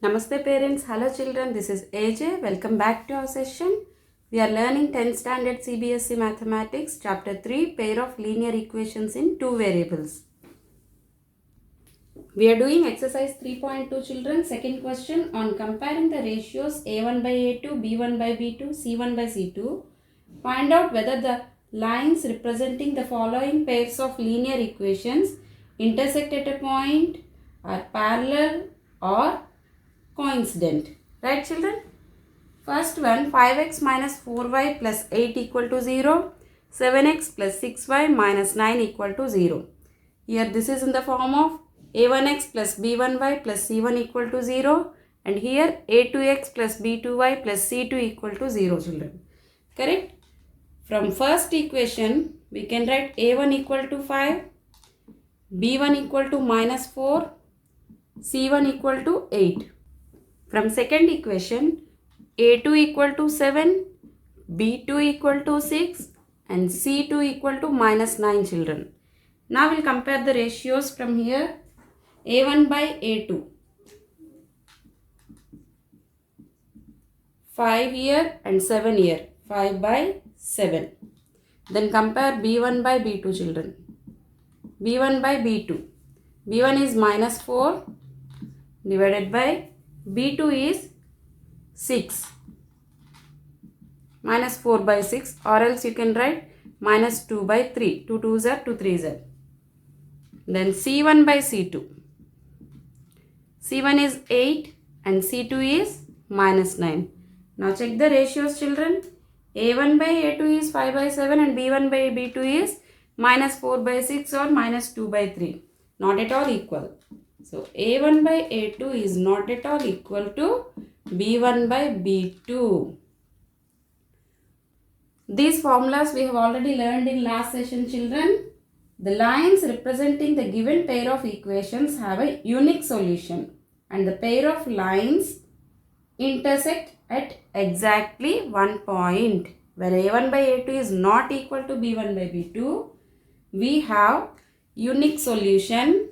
Namaste parents, hello children, this is AJ. Welcome back to our session. We are learning 10th standard CBSE Mathematics, Chapter 3, Pair of Linear Equations in Two Variables. We are doing exercise 3.2 children. Second question on comparing the ratios A1 by A2, B1 by B2, C1 by C2. Find out whether the lines representing the following pairs of linear equations intersect at a point, are parallel or coincident. Right children? First one, 5x minus 4y plus 8 equal to 0. 7x plus 6y minus 9 equal to 0. Here this is in the form of a1x plus b1y plus c1 equal to 0. And here a2x plus b2y plus c2 equal to 0 children. Correct? From first equation, we can write a1 equal to 5, b1 equal to minus 4, c1 equal to 8. From second equation, a2 equal to 7, b2 equal to 6 and c2 equal to minus 9 children. Now we'll compare the ratios from here. a1 by a2. 5 here and 7 here. 5 by 7. Then compare b1 by b2 children. b1 by b2. b1 is minus 4 divided by b2 is 6. Minus 4 by 6, or else you can write minus 2 by 3. 2 2s are 2 3s are. Then c1 by c2. c1 is 8 and c2 is minus 9. Now check the ratios children. a1 by a2 is 5 by 7 and b1 by b2 is minus 4 by 6 or minus 2 by 3. Not at all equal. So a1 by a2 is not at all equal to b1 by b2. These formulas we have already learned in last session children. The lines representing the given pair of equations have a unique solution and the pair of lines intersect at exactly one point. Where a1 by a2 is not equal to b1 by b2, we have unique solution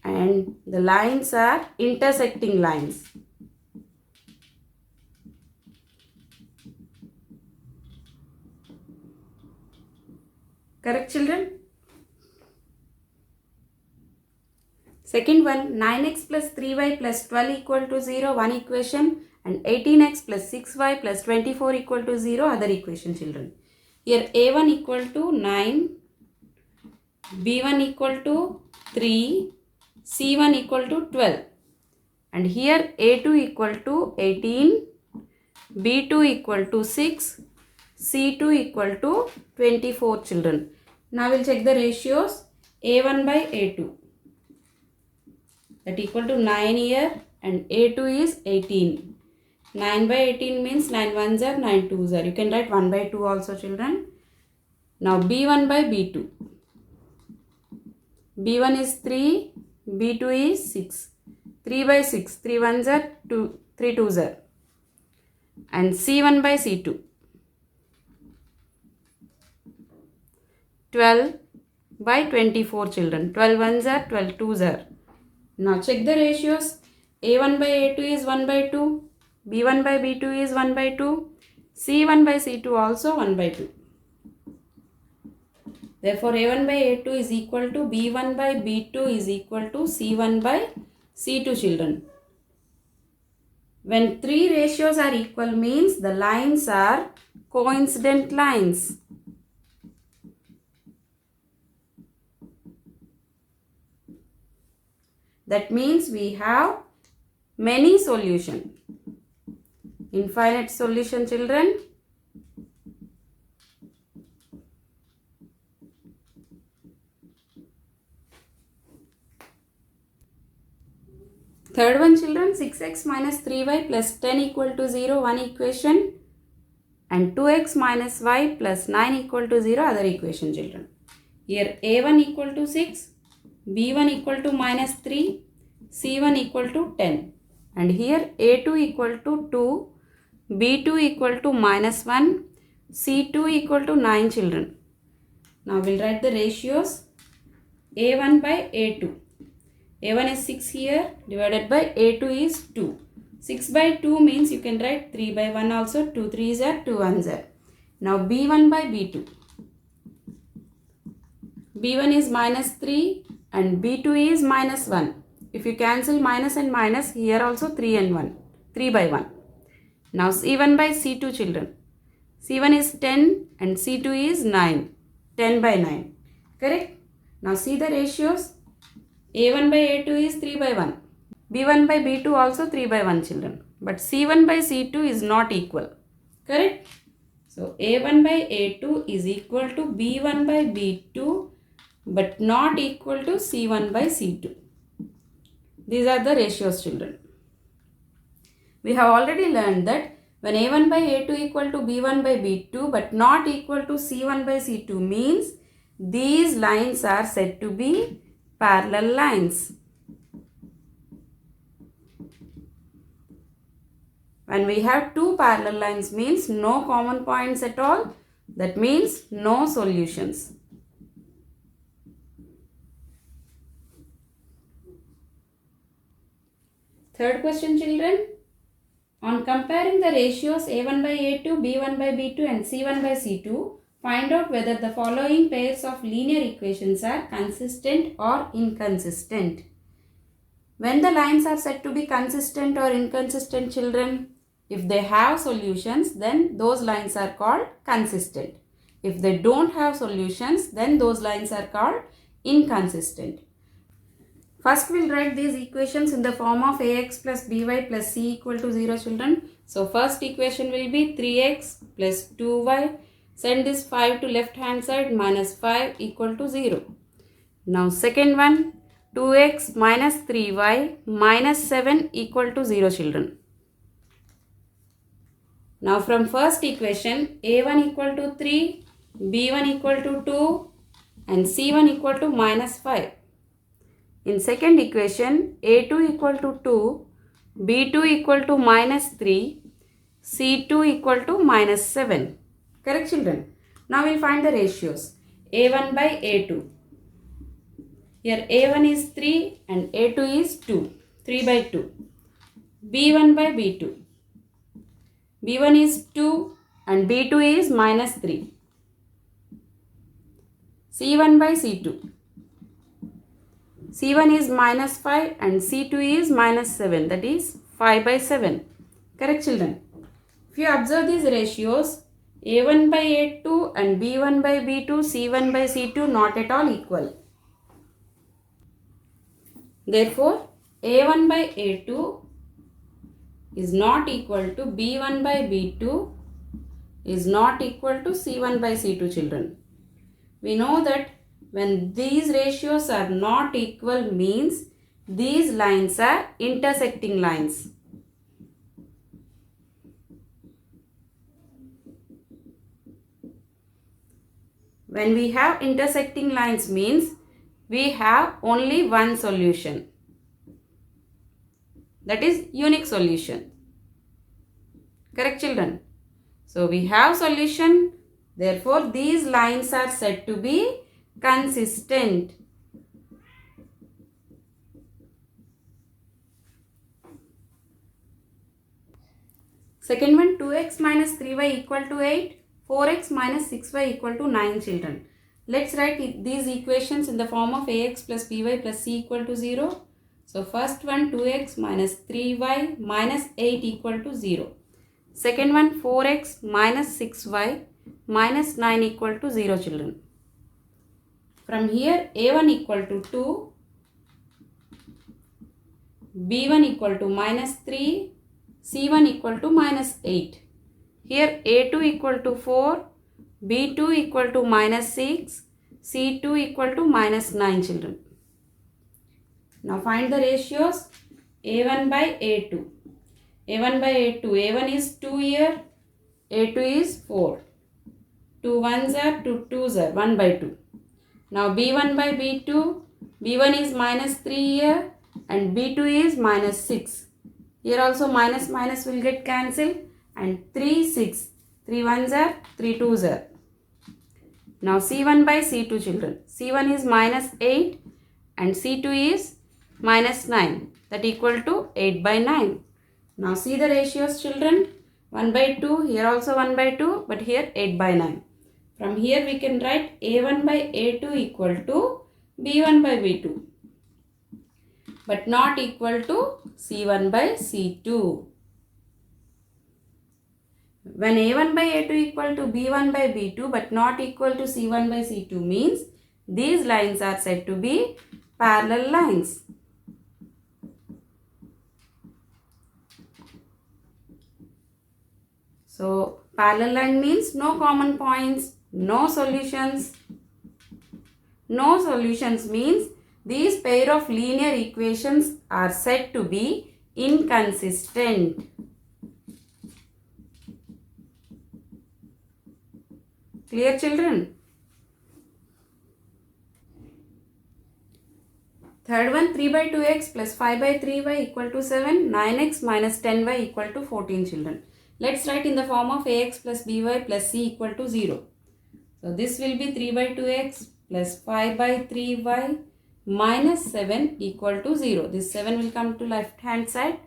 and the lines are intersecting lines. Correct children? Second one, 9x plus 3y plus 12 equal to 0, one equation, and 18x plus 6y plus 24 equal to 0, other equation children. Here a1 equal to 9, b1 equal to 3, c1 equal to 12. And here a2 equal to 18, b2 equal to 6, c2 equal to 24 children. Now we'll check the ratios. a1 by a2. That equal to 9 here and a2 is 18. 9 by 18 means 9 ones are 9 twos are. You can write 1 by 2 also children. Now b1 by b2. b1 is 3, b2 is 6. 3 by 6. 3 ones are 2, 3 twos are. And c1 by c2. 12 by 24 children. 12 ones are 12 twos are. Now check the ratios. a1 by a2 is 1 by 2. b1 by b2 is 1 by 2. c1 by c2 also 1 by 2. Therefore, a1 by a2 is equal to b1 by b2 is equal to c1 by c2 children. When three ratios are equal means the lines are coincident lines. That means we have many solutions. Infinite solution children. Third one children, 6x minus 3y plus 10 equal to 0, one equation, and 2x minus y plus 9 equal to 0, other equation children. Here a1 equal to 6, b1 equal to minus 3, c1 equal to 10. And here a2 equal to 2, b2 equal to minus 1, c2 equal to 9 children. Now we'll write the ratios. A1 by A2. A1 is 6 here, divided by A2 is 2. 6 by 2 means you can write 3 by 1 also. 2 3s are 2 1s are. Now B1 by B2. B1 is minus 3 and B2 is minus 1. If you cancel minus and minus, here also 3 and 1. 3 by 1. Now C1 by C2 children. C1 is 10 and C2 is 9. 10 by 9. Correct? Now see the ratios. A1 by A2 is 3 by 1. B1 by B2 also 3 by 1 children. But C1 by C2 is not equal. Correct? So A1 by A2 is equal to B1 by B2 but not equal to C1 by C2. These are the ratios children. We have already learned that when A1 by A2 equal to B1 by B2 but not equal to C1 by C2 means these lines are said to be parallel lines. When we have two parallel lines means no common points at all. That means no solutions. Third question children. On comparing the ratios A1 by A2, B1 by B2 and C1 by C2, find out whether the following pairs of linear equations are consistent or inconsistent. When the lines are said to be consistent or inconsistent children, if they have solutions, then those lines are called consistent. If they don't have solutions, then those lines are called inconsistent. First, we'll write these equations in the form of ax plus by plus c equal to 0 children. So, first equation will be 3x plus 2y. Send this 5 to left hand side, minus 5 equal to 0. Now, second one, 2x minus 3y minus 7 equal to 0 children. Now, from first equation, a1 equal to 3, b1 equal to 2 and c1 equal to minus 5. In second equation, a2 equal to 2, b2 equal to minus 3, c2 equal to minus 7. Correct children? Now we will find the ratios. a1 by a2. Here a1 is 3 and a2 is 2. 3 by 2. b1 by b2. b1 is 2 and b2 is minus 3. c1 by c2. C1 is minus 5 and C2 is minus 7, that is 5 by 7. Correct children? If you observe these ratios, A1 by A2 and B1 by B2, C1 by C2 not at all equal. Therefore, A1 by A2 is not equal to B1 by B2 is not equal to C1 by C2 children. We know that when these ratios are not equal means these lines are intersecting lines. When we have intersecting lines means we have only one solution. That is unique solution. Correct children? So we have solution. Therefore these lines are said to be consistent. Second one, 2x minus 3y equal to 8, 4x minus 6y equal to 9 children. Let's write these equations in the form of ax plus by plus c equal to 0. So first one, 2x minus 3y minus 8 equal to 0. Second one, 4x minus 6y minus 9 equal to 0 children. From here, a1 equal to 2, b1 equal to minus 3, c1 equal to minus 8. Here a2 equal to 4, b2 equal to minus 6, c2 equal to minus 9 children. Now find the ratios a1 by a2. a1 by a2, a1 is 2 here, a2 is 4. 2 ones are 2 twos are 1 by 2. Now b1 by b2, b1 is minus 3 here and b2 is minus 6. Here also minus minus will get cancelled and 3 6. 3 ones are 3 twos are. Now c1 by c2 children. c1 is minus 8 and C2 is minus 9, that equal to 8 by 9. Now see the ratios, children. 1 by 2, here also 1 by 2, but here 8 by 9. From here we can write A1 by A2 equal to B1 by B2, but not equal to C1 by C2. When A1 by A2 equal to B1 by B2 but not equal to C1 by C2 means these lines are said to be parallel lines. So parallel line means no common points, no solutions. No solutions means these pair of linear equations are said to be inconsistent. Clear, children? Third one, 3 by 2x plus 5 by 3y equal to 7, 9x minus 10y equal to 14, children. Let's write in the form of ax plus by plus c equal to 0. So this will be 3 by 2x plus 5 by 3y minus 7 equal to 0. This 7 will come to left hand side.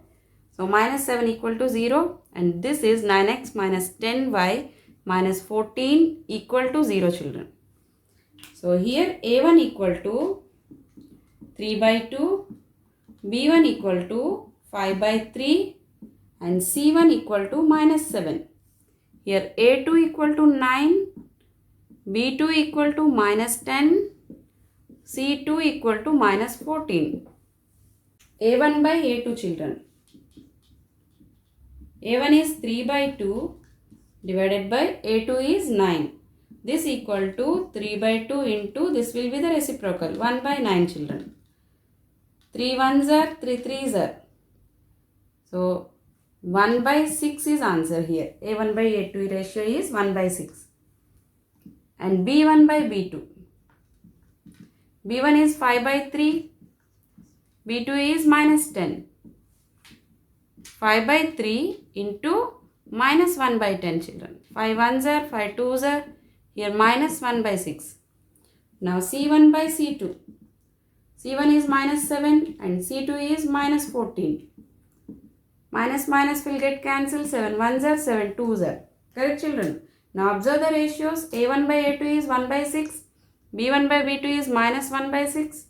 So minus 7 equal to 0, and this is 9x minus 10y minus 14 equal to 0, children. So here a1 equal to 3 by 2, b1 equal to 5 by 3 and c1 equal to minus 7. Here a2 equal to 9, b2 equal to minus 10, c2 equal to minus 14. a1 by a2, children. a1 is 3 by 2 divided by a2 is 9. This equal to 3 by 2 into, this will be the reciprocal, 1 by 9, children. 3 ones are 3 threes are. So 1 by 6 is answer here. A1 by A2 ratio is 1 by 6. And B1 by B2. B1 is 5 by 3. B2 is minus 10. 5 by 3 into minus 1 by 10, children. 5 ones are, 5 twos are. Here minus 1 by 6. Now C1 by C2. C1 is minus 7 and C2 is minus 14. Minus minus will get cancelled. 7 ones are, 7 twos are. Correct, children? Now observe the ratios. A1 by A2 is 1 by 6. B1 by B2 is minus 1 by 6.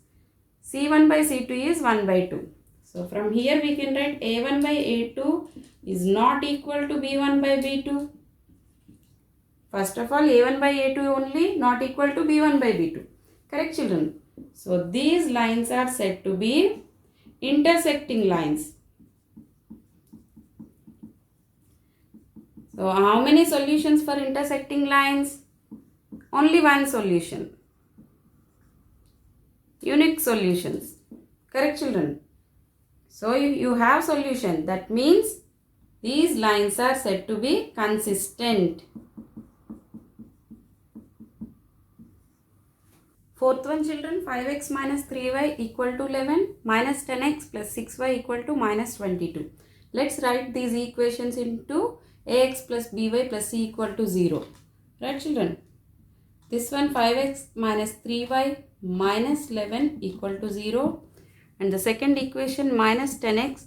C1 by C2 is 1 by 2. So from here we can write A1 by A2 is not equal to B1 by B2. First of all, A1 by A2 only, not equal to B1 by B2. Correct, children? So these lines are said to be intersecting lines. So how many solutions for intersecting lines? Only one solution. Unique solutions. Correct, children? So you have solution. That means these lines are said to be consistent. Fourth one, children, 5x minus 3y equal to 11 minus 10x plus 6y equal to minus 22. Let's write these equations into ax plus by plus c equal to 0. Right, children? This one 5x minus 3y minus 11 equal to 0. And the second equation minus 10x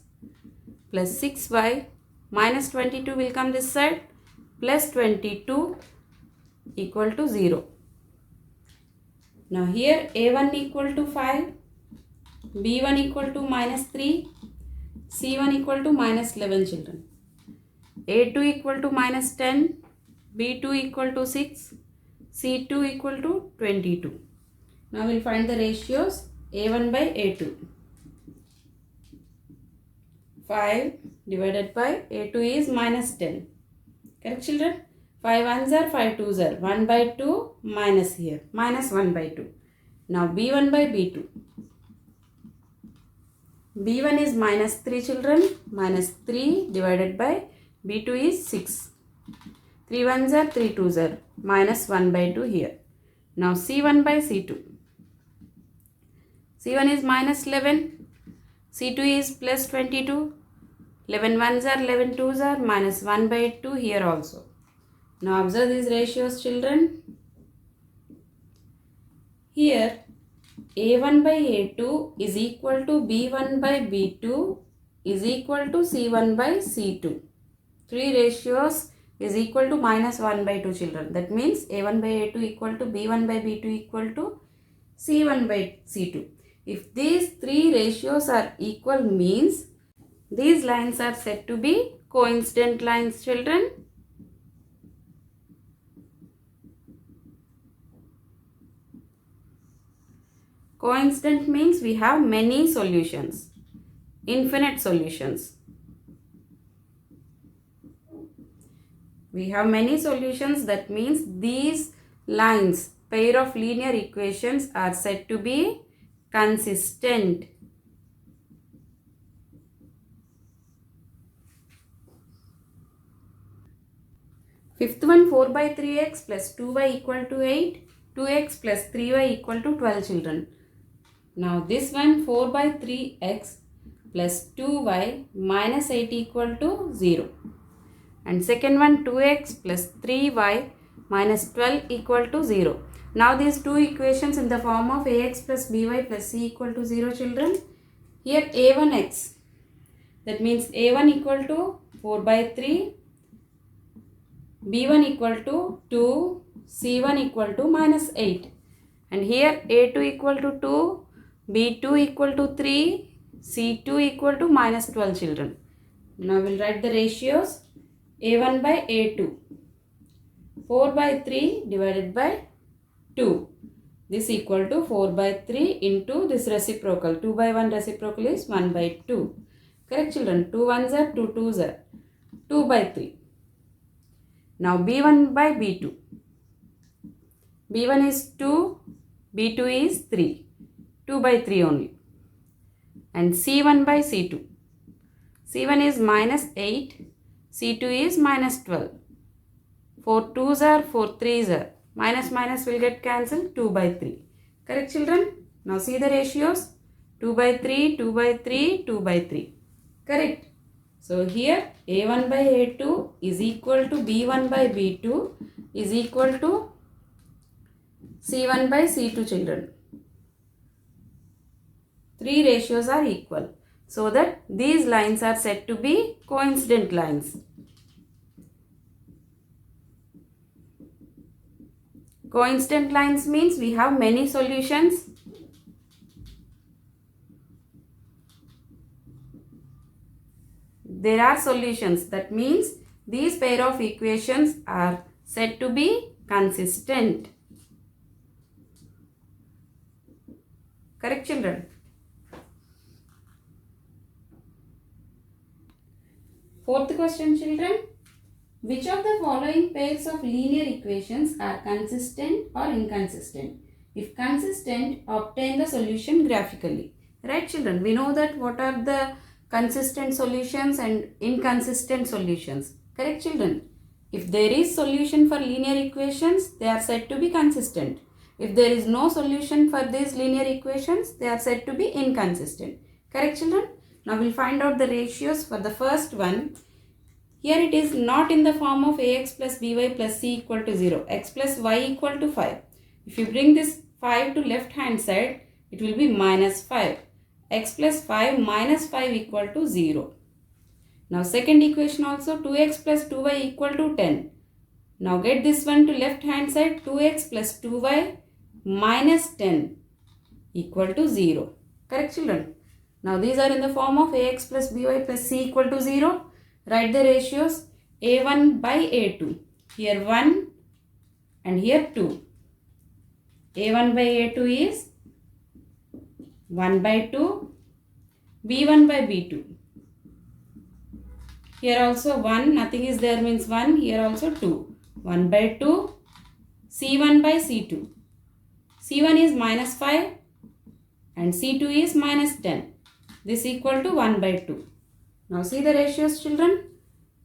plus 6y minus 22 will come this side plus 22 equal to 0. Now here a1 equal to 5, b1 equal to minus 3, c1 equal to minus 11, children. a2 equal to minus 10, b2 equal to 6, c2 equal to 22. Now we'll find the ratios. A1 by A2. 5 divided by A2 is minus 10. Correct, children? 5 ones are, 5 twos are. 1 by 2 minus here. Minus 1 by 2. Now B1 by B2. B1 is minus 3, children. Minus 3 divided by B2 is 6. 3 ones are, 3 twos are. Minus 1 by 2 here. Now C1 by C2. C1 is minus 11. C2 is plus 22. 11 ones are, 11 twos are. Minus 1 by 2 here also. Now observe these ratios, children. Here A1 by A2 is equal to B1 by B2 is equal to C1 by C2. Three ratios is equal to minus 1 by 2 children. That means A1 by A2 equal to B1 by B2 equal to C1 by C2. If these three ratios are equal means these lines are said to be coincident lines, children. Coincident means we have many solutions, infinite solutions. We have many solutions, that means these lines, pair of linear equations, are said to be consistent. Fifth one, 4 by 3x plus 2y equal to 8, 2x plus 3y equal to 12 children. Now this one, 4 by 3x plus 2y minus 8 equal to 0. And second one, 2x plus 3y minus 12 equal to 0. Now these two equations in the form of ax plus by plus c equal to 0 children. Here a1x, that means a1 equal to 4 by 3, b1 equal to 2, c1 equal to minus 8. And here a2 equal to 2, b2 equal to 3, c2 equal to minus 12 children. Now we will write the ratios. A1 by A2, 4 by 3 divided by 2. This equal to 4 by 3 into this reciprocal. 2 by 1 reciprocal is 1 by 2. Correct children? 2 1s are 2 2s are 2 by 3. Now B1 by B2. B1 is 2, B2 is 3. 2 by 3 only. And C1 by C2. C1 is minus 8. C2 is minus 12. 4 2s are 4 3s are. Minus minus will get cancelled. 2 by 3. Correct children? Now see the ratios. 2 by 3, 2 by 3, 2 by 3. Correct. So here A1 by A2 is equal to B1 by B2 is equal to C1 by C2 children. Three ratios are equal. So that these lines are said to be coincident lines. Coincident lines means we have many solutions. There are solutions. That means these pair of equations are said to be consistent. Correct children? Fourth question children. Which of the following pairs of linear equations are consistent or inconsistent? If consistent, obtain the solution graphically. Right children? We know that what are the consistent solutions and inconsistent solutions. Correct children? If there is solution for linear equations, they are said to be consistent. If there is no solution for these linear equations, they are said to be inconsistent. Correct children? Now we will find out the ratios for the first one. Here it is not in the form of ax plus by plus c equal to 0. X plus y equal to 5. If you bring this 5 to left hand side, it will be minus 5. X plus 5 minus 5 equal to 0. Now second equation also 2x plus 2y equal to 10. Now get this one to left hand side, 2x plus 2y minus 10 equal to 0. Correct children? Now these are in the form of ax plus by plus c equal to 0. Write the ratios. A1 by A2. Here 1 and here 2. A1 by A2 is 1 by 2. B1 by B2. Here also 1. Nothing is there means 1. Here also 2. 1 by 2. C1 by C2. C1 is minus 5 and C2 is minus 10. This equal to 1 by 2. Now see the ratios children.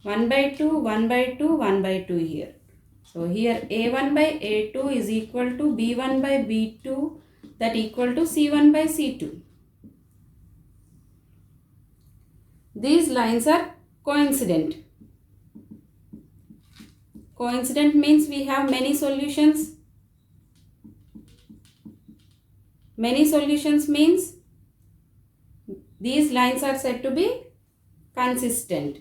1 by 2, 1 by 2, 1 by 2 here. So here A1 by A2 is equal to B1 by B2, that equal to C1 by C2. These lines are coincident. Coincident means we have many solutions. Many solutions means these lines are said to be consistent.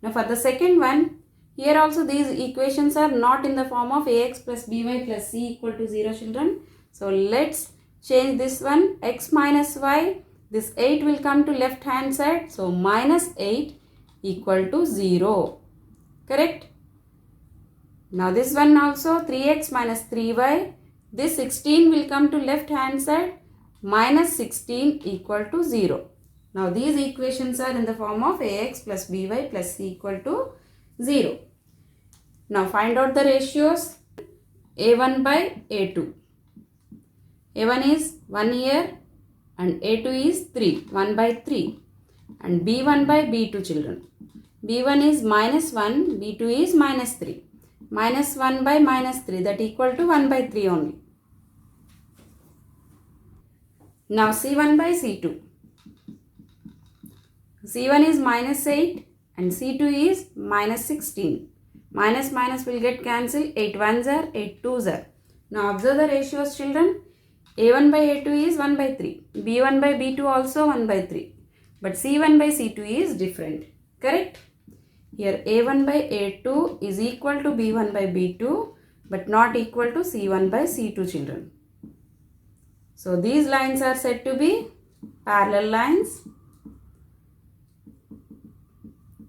Now for the second one, here also these equations are not in the form of ax plus by plus c equal to 0, children. So let's change this one, x minus y. This 8 will come to left hand side. So minus 8 equal to 0. Correct? Now this one also 3x minus 3y. This 16 will come to left hand side. Minus 16 equal to 0. Now these equations are in the form of ax plus by plus c equal to 0. Now find out the ratios. A1 by A2. A1 is 1 here and A2 is 3, 1 by 3. And B1 by B2, children. B1 is minus 1, B2 is minus 3. Minus 1 by minus 3, that equal to 1 by 3 only. Now C1 by C2. C1 is minus 8 and C2 is minus 16. Minus minus will get cancelled. 8 ones are, 8 twos are. Now observe the ratios, children. A1 by A2 is 1 by 3. B1 by B2 also 1 by 3. But C1 by C2 is different. Correct? Here A1 by A2 is equal to B1 by B2 but not equal to C1 by C2, children. So these lines are said to be parallel lines.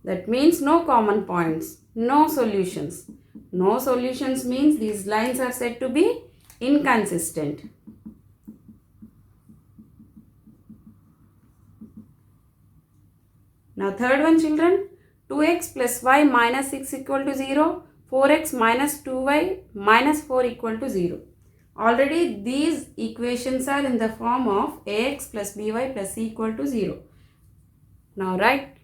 That means no common points, no solutions. No solutions means these lines are said to be inconsistent. Now third one, children, 2x plus y minus 6 equal to 0, 4x minus 2y minus 4 equal to 0. Already these equations are in the form of ax plus by plus c equal to 0. Now write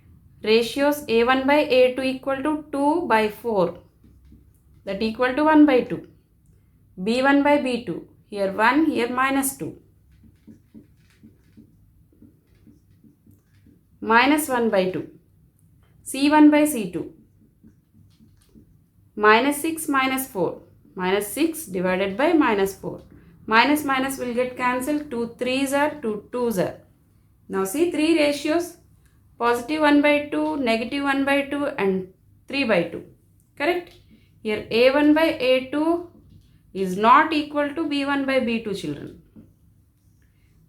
ratios a1 by a2 equal to 2 by 4, that equal to 1 by 2. b1 by b2, here 1, here minus 2. Minus 1 by 2. C1 by C2. Minus 6 minus 4. Minus 6 divided by minus 4. Minus minus will get cancelled. 2 3s are, 2 2s are. Now see three ratios. Positive 1 by 2, negative 1 by 2 and 3 by 2. Correct? Here A1 by A2 is not equal to B1 by B2, children.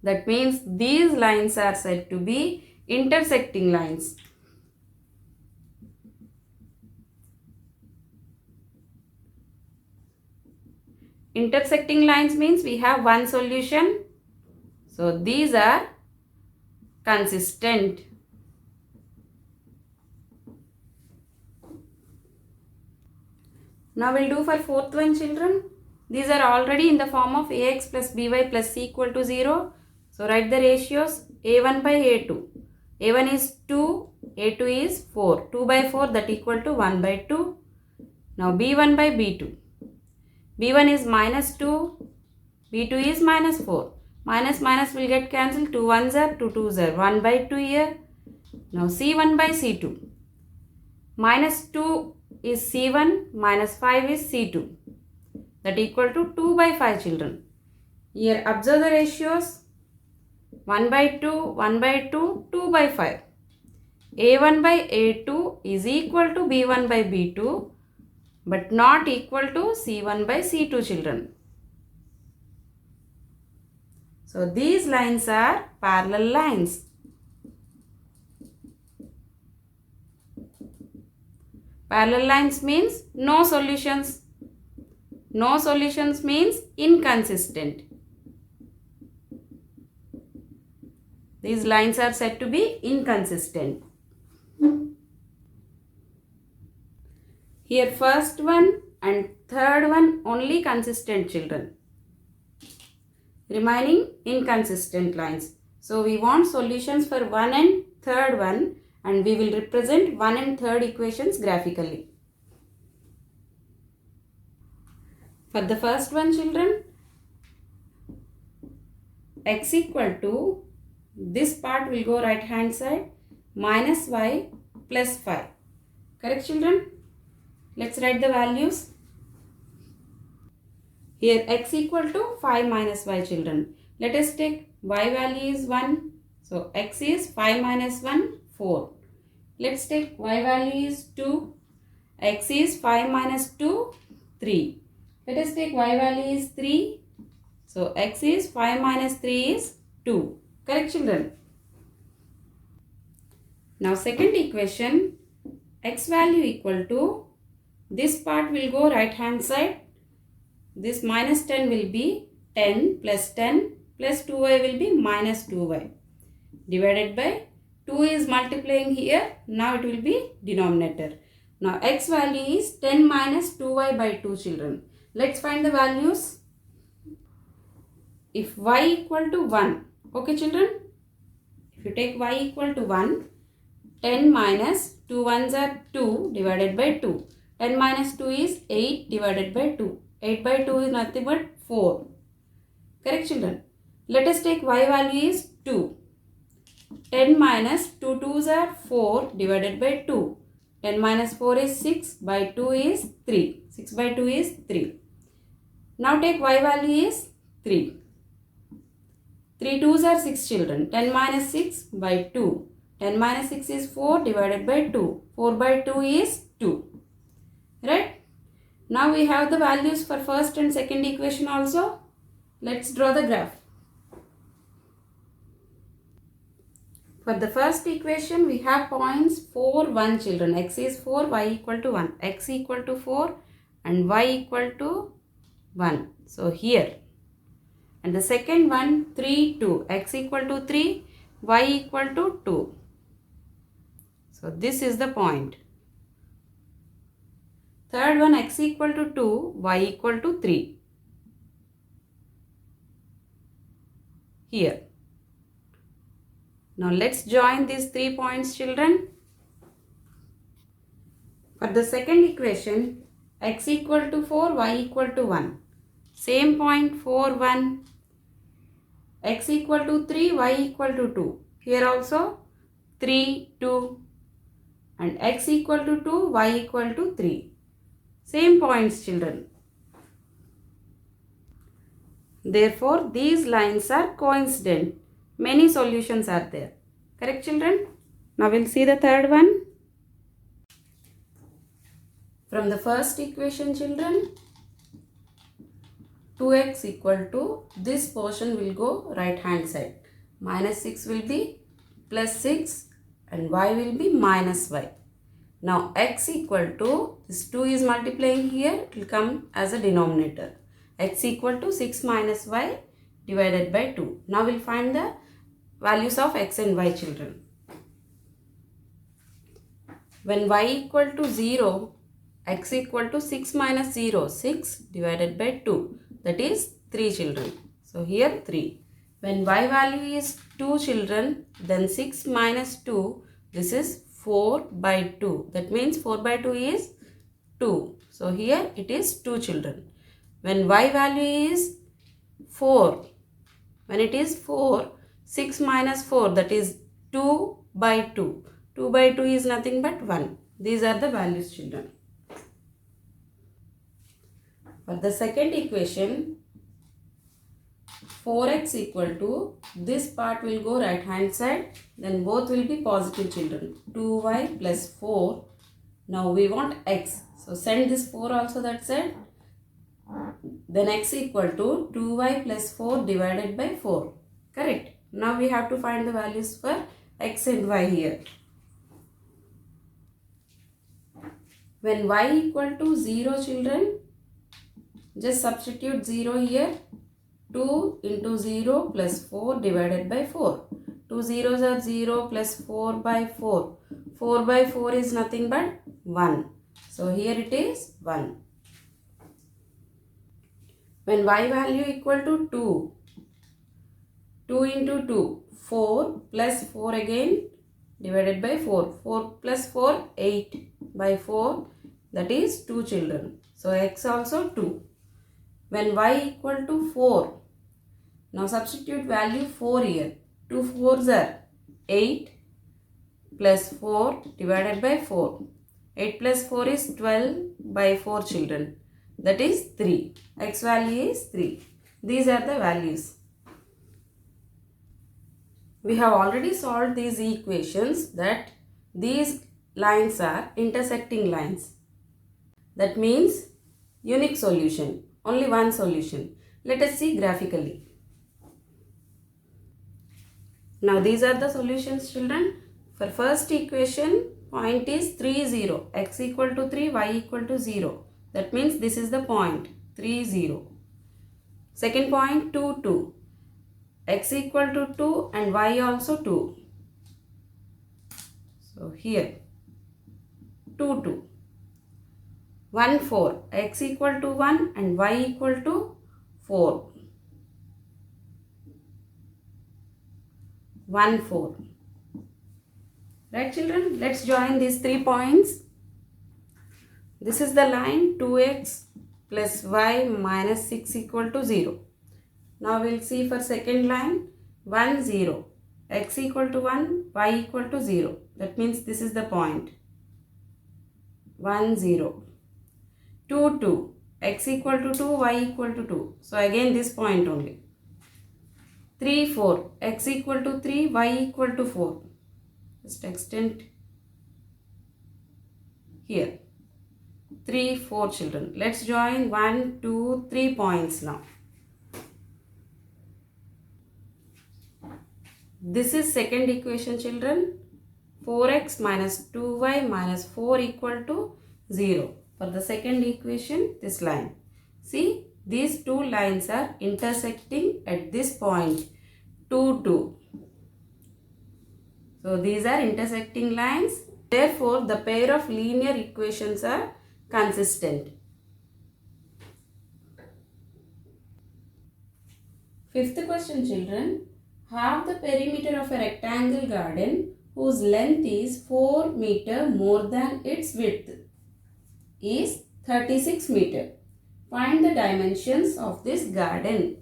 That means these lines are said to be intersecting lines. Intersecting lines means we have one solution. So these are consistent. Now we'll do for fourth one, children. These are already in the form of ax plus by plus c equal to 0. So write the ratios a1 by a2. A1 is 2, A2 is 4. 2 by 4, that equal to 1 by 2. Now B1 by B2. B1 is minus 2, B2 is minus 4. Minus minus will get cancelled. 2 1s are, 2 2s are. 1 by 2 here. Now C1 by C2. Minus 2 is C1, minus 5 is C2. That equal to 2 by 5, children. Here observe the ratios. 1 by 2, 1 by 2, 2 by 5. A1 by A2 is equal to B1 by B2 but not equal to C1 by C2, children. So these lines are parallel lines. Parallel lines means no solutions. No solutions means inconsistent. These lines are said to be inconsistent. Here first one and third one only consistent, children. Remaining inconsistent lines. So we want solutions for 1 and third one and we will represent 1 and third equations graphically. For the first one, children, x equal to, this part will go right hand side, minus y plus 5. Correct, children? Let's write the values. Here x equal to 5 minus y children. Let us take y value is 1. So x is 5 minus 1, 4. Let's take y value is 2. X is 5 minus 2, 3. Let us take y value is 3. So x is 5 minus 3 is 2. Correct children? Now second equation, x value equal to, this part will go right hand side. This minus 10 will be 10 plus 10 plus 2y will be minus 2y. Divided by 2 is multiplying here. Now it will be denominator. Now x value is 10 minus 2y by 2 children. Let's find the values. If y equal to 1. Okay children? If you take y equal to 1. 10 minus 2 ones are 2 divided by 2. 10 minus 2 is 8 divided by 2. 8 by 2 is nothing but 4. Correct children? Let us take y value is 2. 10 minus 2 2s are 4 divided by 2. 10 minus 4 is 6 by 2 is 3. 6 by 2 is 3. Now take y value is 3. 3 2s are 6 children. 10 minus 6 by 2. 10 minus 6 is 4 divided by 2. 4 by 2 is 2. Right? Now we have the values for first and second equation also. Let's draw the graph. For the first equation we have points 4, 1 children. X is 4, y equal to 1. X equal to 4 and y equal to 1. So here. And the second one 3, 2. X equal to 3, y equal to 2. So this is the point. Third one x equal to 2, y equal to 3. Here. Now let's join these 3 points children. For the second equation, x equal to 4, y equal to 1. Same point 4, 1. X equal to 3, y equal to 2. Here also 3, 2. And x equal to 2, y equal to 3. Same points children. Therefore, these lines are coincident. Many solutions are there. Correct children? Now we'll see the third one. From the first equation children, 2x equal to, this portion will go right hand side. Minus 6 will be plus 6. And y will be minus y. Now x equal to, this 2 is multiplying here, it will come as a denominator. X equal to 6 minus y divided by 2. Now we'll find the values of x and y children. When y equal to 0, x equal to 6 minus 0, 6 divided by 2. That is 3 children. So here 3. When y value is 2 children, then 6 minus 2, this is 4 by 2. That means 4 by 2 is 2. So here it is 2 children. When y value is 4, when it is 4, 6 minus 4, that is 2 by 2. 2 by 2 is nothing but 1. These are the values children. For the second equation, 4x equal to, this part will go right hand side, then both will be positive children. 2y plus 4. Now we want x. So send this 4 also that side. Then x equal to 2y plus 4 divided by 4. Correct. Now we have to find the values for x and y here. When y equal to 0 children, just substitute 0 here. 2 into 0 plus 4 divided by 4. 2 zeros are 0 plus 4 by 4. 4 by 4 is nothing but 1. So here it is 1. When y value equal to 2, 2 into 2, 4 plus 4 again divided by 4. 4 plus 4, 8 by 4, that is 2 children. So x also 2. When y equal to 4, now substitute value 4 here. 2 4s are 8 plus 4 divided by 4. 8 plus 4 is 12 by 4 children. That is 3. X value is 3. These are the values. We have already solved these equations that these lines are intersecting lines. That means unique solution. Only one solution. Let us see graphically. Now these are the solutions, children. For first equation, point is 3, 0. X equal to 3, y equal to 0. That means this is the point 3, 0. Second point 2, 2. X equal to 2 and y also 2. So here 2, 2. 1, 4. X equal to 1 and y equal to 4. 1, 4. Right, children? Let's join these 3 points. This is the line 2x plus y minus 6 equal to 0. Now we'll see for second line 1, 0. X equal to 1, y equal to 0. That means this is the point. 1, 0. 2, 2. X equal to 2, y equal to 2. So again this point only. 3, 4. X equal to 3, y equal to 4. Just extend here. 3, 4 children. Let's join 1, 2, 3 points now. This is second equation, children. 4x minus 2y minus 4 equal to 0. For the second equation, this line. See, these two lines are intersecting at this point 2, 2. So these are intersecting lines. Therefore, the pair of linear equations are consistent. Fifth question, children. Half the perimeter of a rectangle garden whose length is 4 meter more than its width is 36 meter. Find the dimensions of this garden.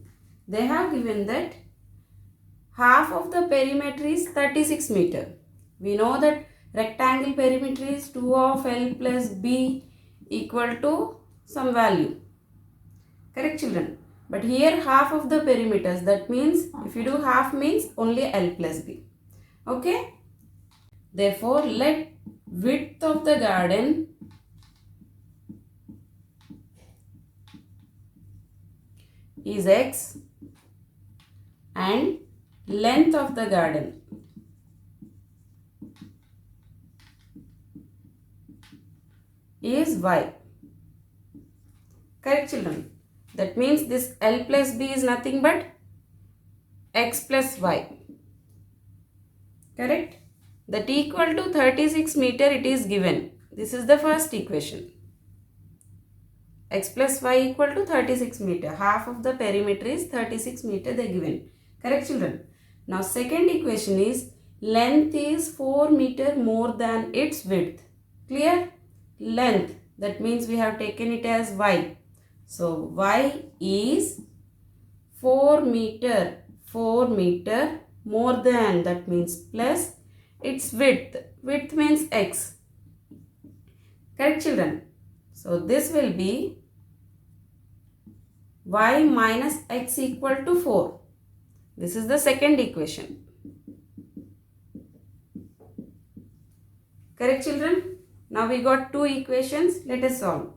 They have given that half of the perimeter is 36 meter. We know that rectangle perimeter is 2 of L plus B equal to some value. Correct, children? But here half of the perimeters, that means if you do half means only L plus B. Okay? Therefore, let width of the garden is X and length of the garden is Y. Correct, children? That means this L plus B is nothing but X plus Y. Correct? That equal to 36 meter it is given. This is the first equation. X plus Y equal to 36 meter. Half of the perimeter is 36 meter they given. Correct, children? Now second equation is length is 4 meter more than its width. Clear? Length. That means we have taken it as Y. So Y is 4 meter more than, that means plus its width. Width means X. Correct, children? So this will be Y minus X equal to 4. This is the second equation. Correct, children? Now we got two equations. Let us solve.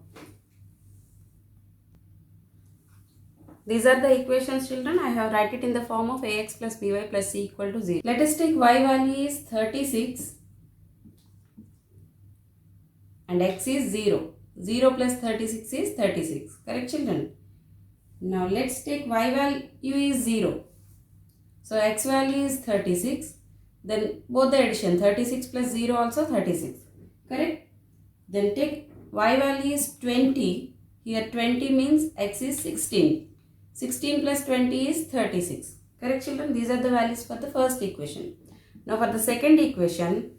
These are the equations, children. I have write it in the form of ax plus by plus c equal to 0. Let us take y value is 36 and x is 0. 0 plus 36 is 36. Correct, children? Now let's take y value is 0. So x value is 36. Then both the addition 36 plus 0 also 36. Correct? Then take y value is 20. Here 20 means x is 16. 16 plus 20 is 36. Correct, children? These are the values for the first equation. Now for the second equation,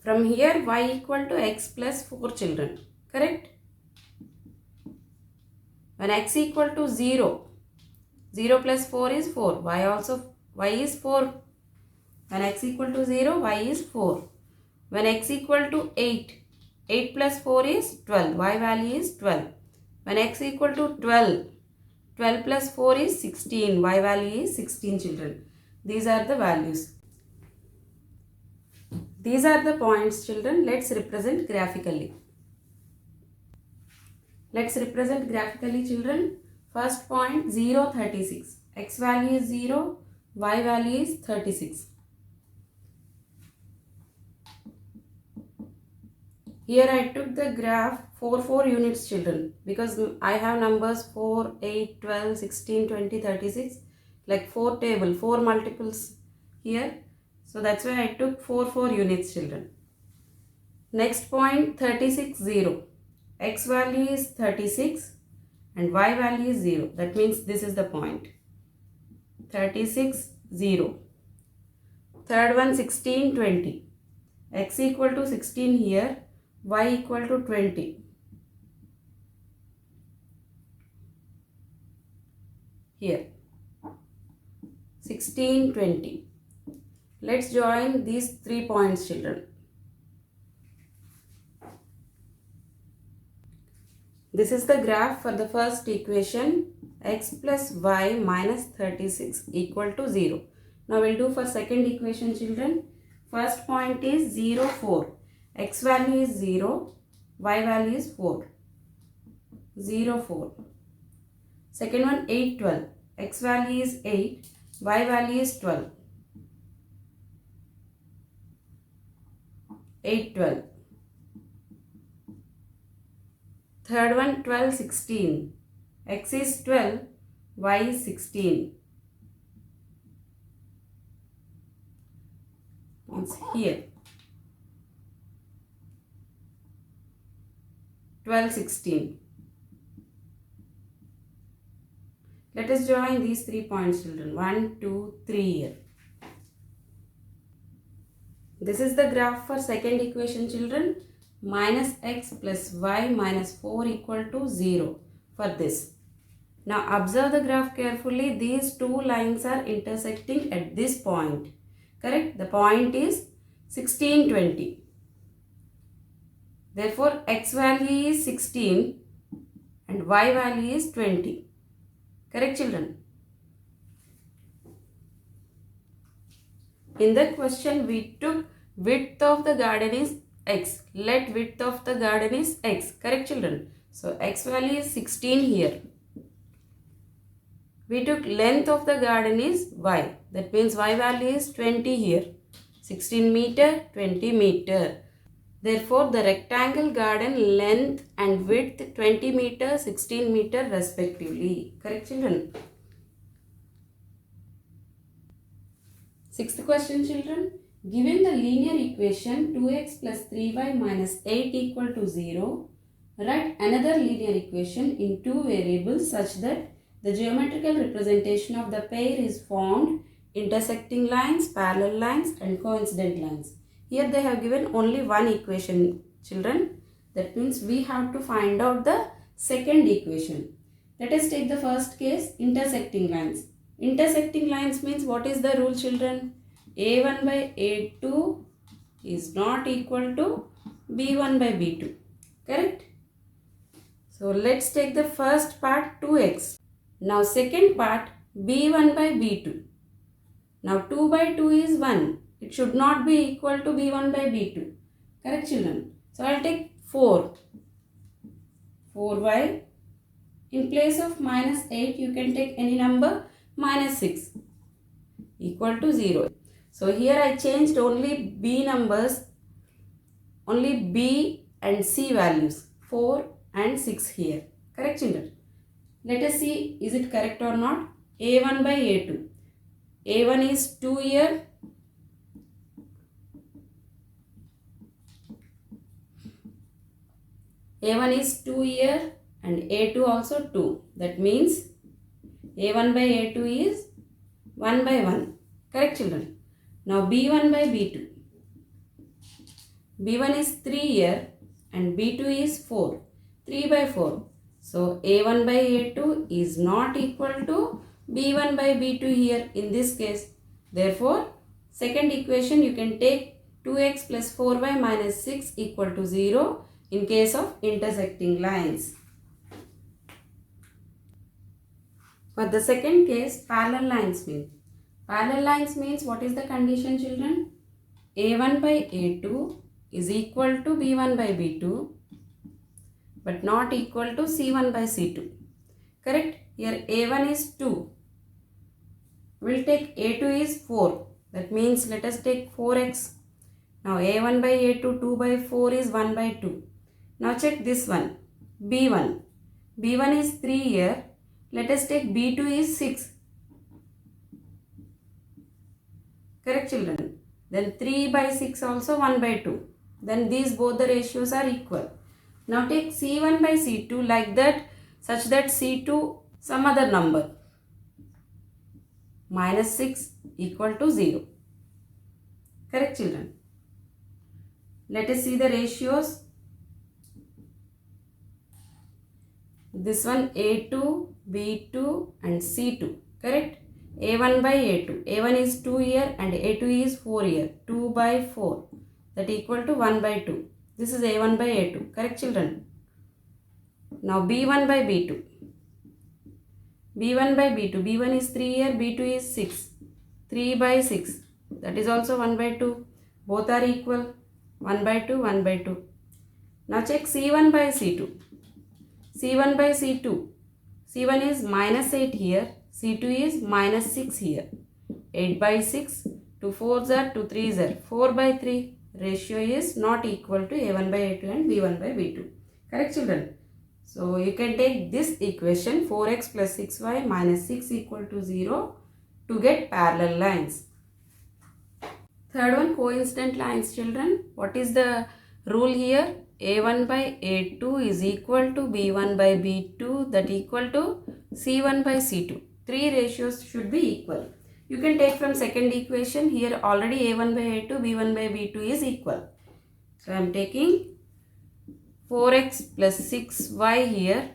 from here y equal to x plus 4 children. Correct? When x equal to 0, 0 plus 4 is 4. Y is 4. When x equal to 0, y is 4. When x equal to 8, 8 plus 4 is 12. Y value is 12. When x equal to 12, 12 plus 4 is 16. Y value is 16, children. These are the values. These are the points, children. Let's represent graphically. Let's represent graphically, children. First point 0, 36. X value is 0. Y value is 36. Here I took the graph 4 units, children, because I have numbers 4, 8, 12, 16, 20, 36, like 4 table, 4 multiples here. So that's why I took 4 units, children. Next point 36, 0. X value is 36 and Y value is 0. That means this is the point. 36, 0. Third one 16, 20. X equal to 16 here. Y equal to 20. Here 16, 20. Let's join these 3 points, children. This is the graph for the first equation, x plus y minus 36 equal to 0. Now we'll do for second equation, children. First point is 0, 4. X value is 0, y value is 4. 0, 4. Second one 8, 12. X value is 8, y value is 12. 8, 12. Third one 12, 16. X is 12, y is 16. It's here. 12, 16. Let us join these 3 points, children. 1, 2, 3 here. This is the graph for second equation, children. Minus x plus y minus 4 equal to 0 for this. Now observe the graph carefully. These two lines are intersecting at this point. Correct? The point is 16, 20. Therefore, x value is 16 and y value is 20. Correct, children? In the question, we took width of the garden is x. Let width of the garden is x. Correct, children? So, x value is 16 here. We took length of the garden is y. That means y value is 20 here. 16 meter, 20 meter. Therefore, the rectangle garden length and width 20 meter, 16 meter respectively. Correct, children? Sixth question, children. Given the linear equation 2x plus 3y minus 8 equal to 0, write another linear equation in 2 variables such that the geometrical representation of the pair is formed intersecting lines, parallel lines and coincident lines. Here they have given only one equation, children. That means we have to find out the second equation. Let us take the first case, intersecting lines. Intersecting lines means what is the rule, children? A1 by A2 is not equal to B1 by B2. Correct? So let's take the first part 2x. Now second part B1 by B2. Now 2 by 2 is 1. It should not be equal to B1 by B2. Correct, children? So I'll take 4. 4y. In place of minus 8, you can take any number, minus 6 equal to 0. So here I changed only B numbers, only B and C values, 4 and 6 here. Correct, children? Let us see, is it correct or not? A1 by A2. A1 is 2 here. A1 is 2 here and A2 also 2. That means A1 by A2 is 1 by 1. Correct, children? Now B1 by B2. B1 is 3 here and B2 is 4. 3 by 4. So A1 by A2 is not equal to B1 by B2 here in this case. Therefore, second equation you can take 2x plus 4y minus 6 equal to 0 in case of intersecting lines. For the second case, parallel lines means. Parallel lines means what is the condition, children? A1 by A2 is equal to B1 by B2 but not equal to C1 by C2. Correct? Here A1 is 2. We'll take A2 is 4. That means let us take 4x. Now A1 by A2, 2 by 4 is 1 by 2. Now check this one. B1. B1 is 3 here. Let us take B2 is 6. Correct, children? Then 3 by 6 also 1 by 2. Then these both the ratios are equal. Now take C1 by C2 like that, such that C2 some other number. Minus 6 equal to 0. Correct, children? Let us see the ratios. This one A2, B2 and C2. Correct? A1 by A2. A1 is 2 here and A2 is 4 here. 2 by 4. That equal to 1 by 2. This is A1 by A2. Correct, children? Now B1 by B2. B1 by B2. B1 is 3 here. B2 is 6. 3 by 6. That is also 1 by 2. Both are equal. 1 by 2, 1 by 2. Now check C1 by C2. C1 by C2. C1 is minus 8 here. C2 is minus 6 here. 8 by 6. 2 4s are 2 3s are 4 by 3. Ratio is not equal to A1 by A2 and B1 by B2. Correct, children? So you can take this equation 4x plus 6y minus 6 equal to 0 to get parallel lines. Third one, coincident lines, children. What is the rule here? A1 by A2 is equal to B1 by B2, that equal to C1 by C2. Three ratios should be equal. You can take from second equation. Here already A1 by A2, B1 by B2 is equal. So I am taking 4x plus 6y here.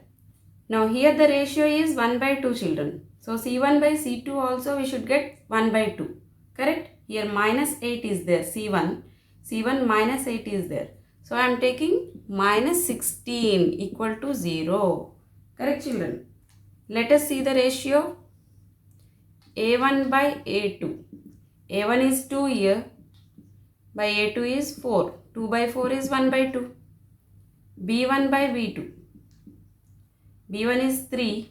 Now here the ratio is 1 by 2, children. So C1 by C2 also we should get 1 by 2. Correct? Here minus 8 is there. C1 minus 8 is there. So I am taking minus 16 equal to 0. Correct, children? Let us see the ratio. A1 by A2. A1 is 2 here. By A2 is 4. 2 by 4 is 1 by 2. B1 by B2. B1 is 3.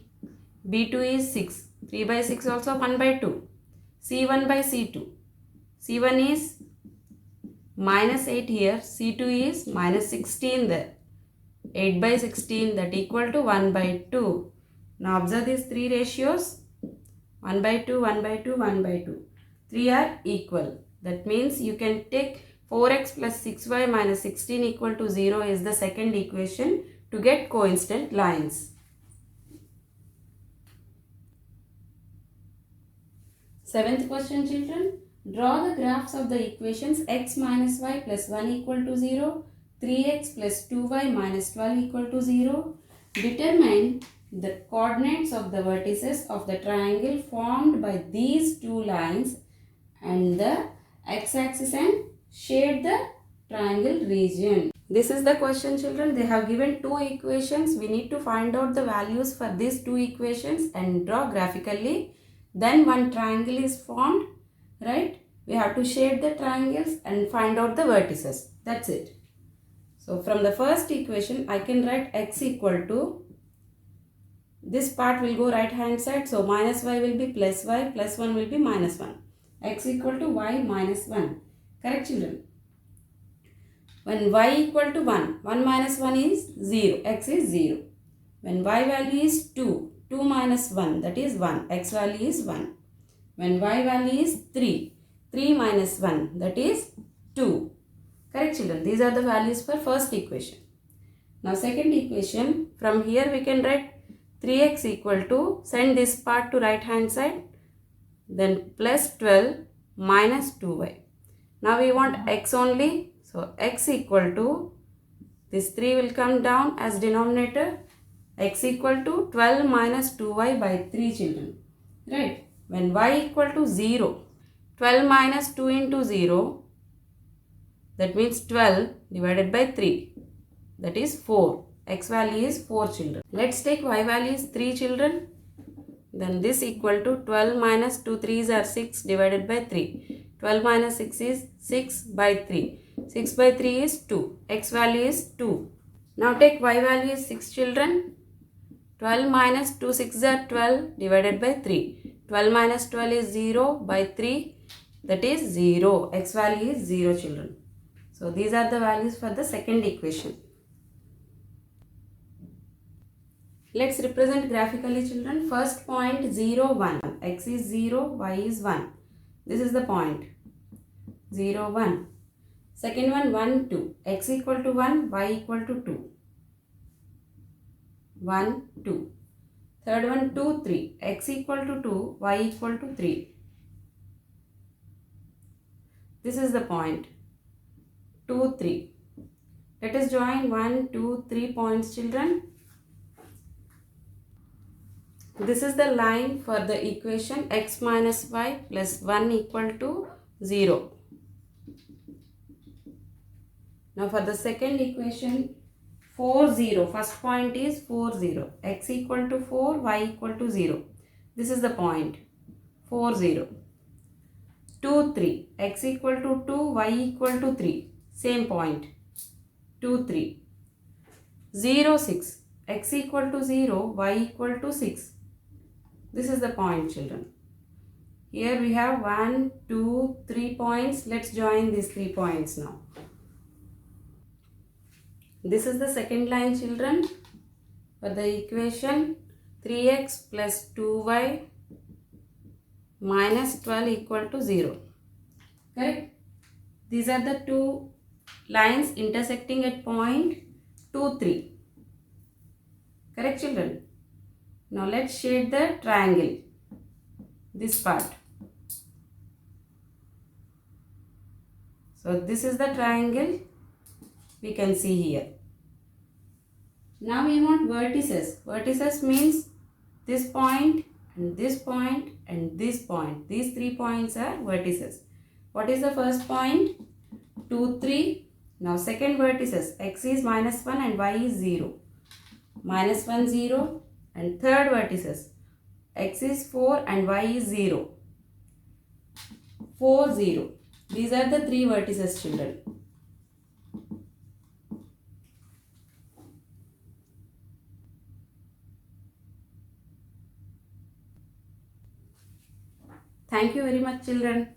B2 is 6. 3 by 6 also 1 by 2. C1 by C2. C1 is minus 8 here. C2 is minus 16 there. 8 by 16, that equal to 1 by 2. Now observe these three ratios. 1 by 2, 1 by 2, 1 by 2. 3 are equal. That means you can take 4x plus 6y minus 16 equal to 0 is the second equation to get coincident lines. Seventh question, children. Draw the graphs of the equations x minus y plus 1 equal to 0, 3x plus 2y minus 12 equal to 0. Determine the coordinates of the vertices of the triangle formed by these two lines and the x-axis and shade the triangle region. This is the question, children. They have given two equations. We need to find out the values for these two equations and draw graphically. Then one triangle is formed, right? We have to shade the triangles and find out the vertices. That's it. So from the first equation, I can write x equal to, this part will go right hand side. So minus y will be plus y, plus 1 will be minus 1. X equal to y minus 1. Correct, children? When y equal to 1, 1 minus 1 is 0. X is 0. When y value is 2, 2 minus 1, that is 1. X value is 1. When y value is 3, 3 minus 1, that is 2. Correct, children? These are the values for first equation. Now second equation, from here we can write 3x equal to, send this part to right hand side, then plus 12 minus 2y. Now we want x only, so x equal to, this 3 will come down as denominator, x equal to 12 minus 2y by 3, children. Right? When y equal to 0, 12 minus 2 into 0, That means 12 divided by 3. That is 4. X value is 4 children. Let's take Y value is 3 children. Then this equal to 12 minus 2 3s are 6 divided by 3. 12 minus 6 is 6 by 3. 6 by 3 is 2. X value is 2. Now take Y value is 6 children. 12 minus 2 6 are 12 divided by 3. 12 minus 12 is 0 by 3. That is 0. X value is 0 children. So these are the values for the second equation. Let's represent graphically children. First point 0 1. X is 0, Y is 1. This is the point 0 1. Second one 1 2. X equal to 1, Y equal to 2. 1 2. Third one 2 3. X equal to 2, Y equal to 3. This is the point 2 3. Let us join 1 2 3 points children. This is the line for the equation x minus y plus 1 equal to 0. Now for the second equation 4 0. First point is 4 0. X equal to 4, y equal to 0. This is the point 4 0. 2 3. X equal to 2, y equal to 3. Same point 2 3. 0 6. X equal to 0, y equal to 6. This is the point children. Here we have 1 2 3 points. Let's join these 3 points now. This is the second line children. For the equation 3x plus 2y minus 12 equal to 0. Correct? These are the two lines intersecting at point 2 3. Correct children? Now let's shade the triangle. This part. So this is the triangle we can see here. Now we want vertices. Vertices means this point and this point and this point. These 3 points are vertices. What is the first point? 2 3. Now second vertices. X is minus 1 and y is 0. Minus 1 0. And third vertices. X is 4 and y is 0. 4 0. These are the 3 vertices children. Thank you very much children.